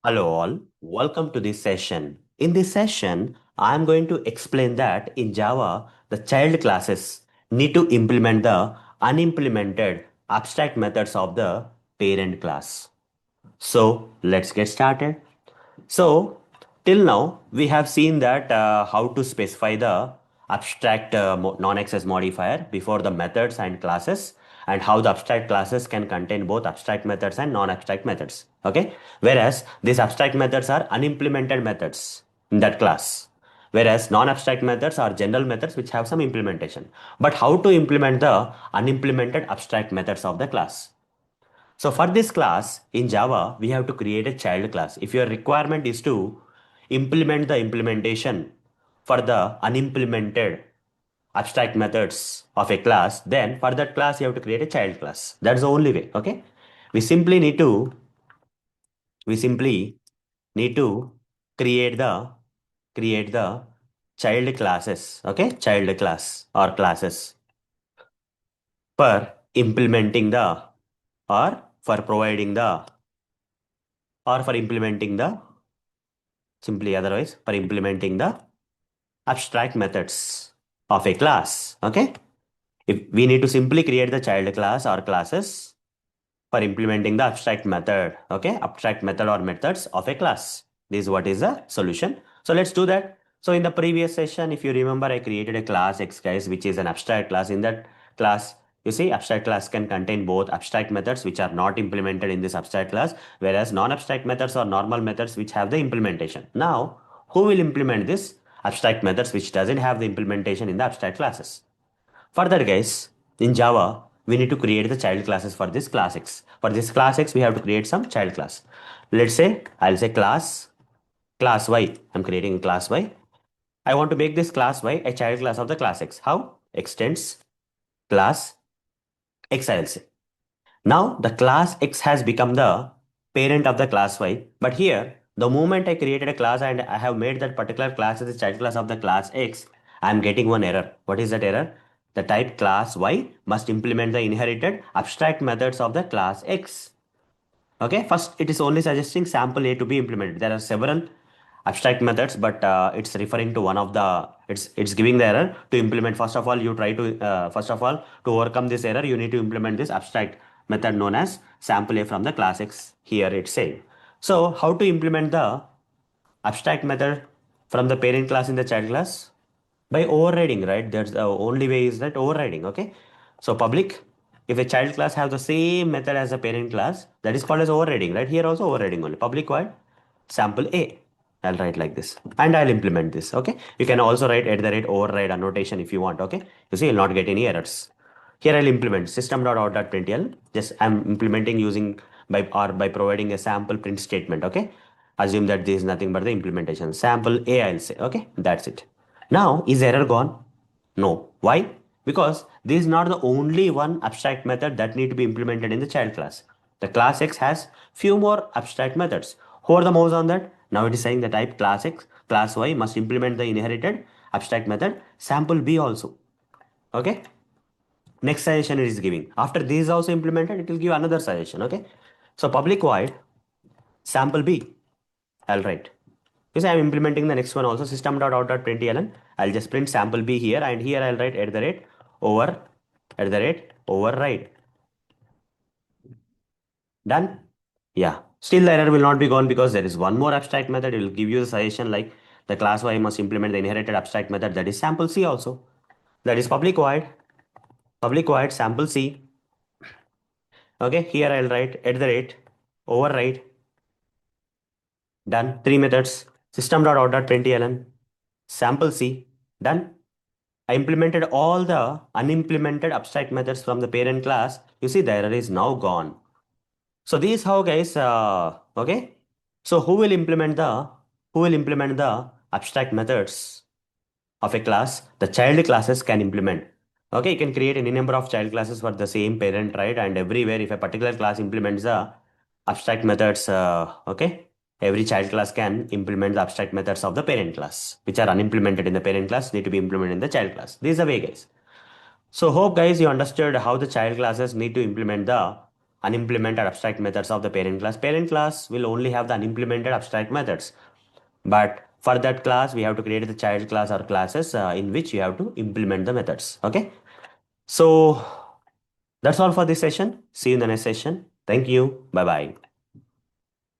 Hello all, welcome to this session. In this session, I am going to explain that in Java, the child classes need to implement the unimplemented abstract methods of the parent class. So let's get started. So, till now, we have seen that how to specify the abstract non-access modifier before the methods and classes, and how the abstract classes can contain both abstract methods and non-abstract methods. Okay, whereas these abstract methods are unimplemented methods in that class, whereas non-abstract methods are general methods which have some implementation. But how to implement the unimplemented abstract methods of the class? So for this class in Java, we have to create a child class. If your requirement is to implement the implementation for the unimplemented abstract methods of a class, then for that class you have to create a child class. That's the only way. Okay. We simply need to we simply need to create the create the child classes. Okay, child class or classes for implementing the or for providing the or for implementing the simply otherwise for implementing the abstract methods of a class. Okay, if we need to simply create the child class or classes for implementing the abstract method. Okay, abstract method or methods of a class. This is what is the solution. So let's do that. So in the previous session, if you remember, I created a class X guys, which is an abstract class. In that class, you see, abstract class can contain both abstract methods which are not implemented in this abstract class, whereas non-abstract methods or normal methods which have the implementation. Now, who will implement this abstract methods which doesn't have the implementation in the abstract classes? Further, guys, in Java, we need to create the child classes for this class X. For this class X, we have to create some child class. Let's say, I'll say class Y. I'm creating class Y. I want to make this class Y a child class of the class X. How? Extends class X, I'll say. Now, the class X has become the parent of the class Y. But here, the moment I created a class and I have made that particular class as a child class of the class X, I am getting one error. What is that error? The type class Y must implement the inherited abstract methods of the class X. Okay, first it is only suggesting sample A to be implemented. There are several abstract methods, but it's referring to one of the, it's giving the error to implement. First of all, you try to, first of all, to overcome this error, you need to implement this abstract method known as sample A from the class X. Here it's saying. So how to implement the abstract method from the parent class in the child class? By overriding, right? That's the only way is that overriding. Okay, so public, if a child class have the same method as a parent class, that is called as overriding, right? Here also overriding only. Public void sample A, I'll write like this and I'll implement this. Okay, you can also write at the rate override annotation if you want. Okay, you see, you'll not get any errors. Here I'll implement system.out.println. Just I'm implementing using by providing a sample print statement. Okay, assume that this is nothing but the implementation sample A, I'll say. Okay, that's it. Now, is error gone? No. Why? Because this is not the only one abstract method that need to be implemented in the child class. The class X has few more abstract methods. Hover the mouse on that. Now it is saying the type class X, class Y must implement the inherited abstract method sample B also. Okay. Next suggestion it is giving. After this is also implemented, it will give another suggestion. Okay. So public void sample B. I'll write. Because I'm implementing the next one also system.out.println. I'll just print sample B here and here I'll write at the rate over at the rate override. Done? Yeah. Still the error will not be gone because there is one more abstract method. It will give you the suggestion like the class Y must implement the inherited abstract method, that is sample C also. That is public void sample C. Okay, here I'll write at the rate override. Done. Three methods system.out.println sample C. Done. I implemented all the unimplemented abstract methods from the parent class. You see the error is now gone. So this is how, guys, okay. So who will implement the abstract methods of a class? The child classes can implement. Okay, you can create any number of child classes for the same parent, right? And everywhere, if a particular class implements the abstract methods, okay, every child class can implement the abstract methods of the parent class, which are unimplemented in the parent class, need to be implemented in the child class. This is the way, guys. So hope, guys, you understood how the child classes need to implement the unimplemented abstract methods of the parent class. Parent class will only have the unimplemented abstract methods. But for that class, we have to create the child class or classes in which you have to implement the methods. Okay. So that's all for this session. See you in the next session. Thank you. Bye bye.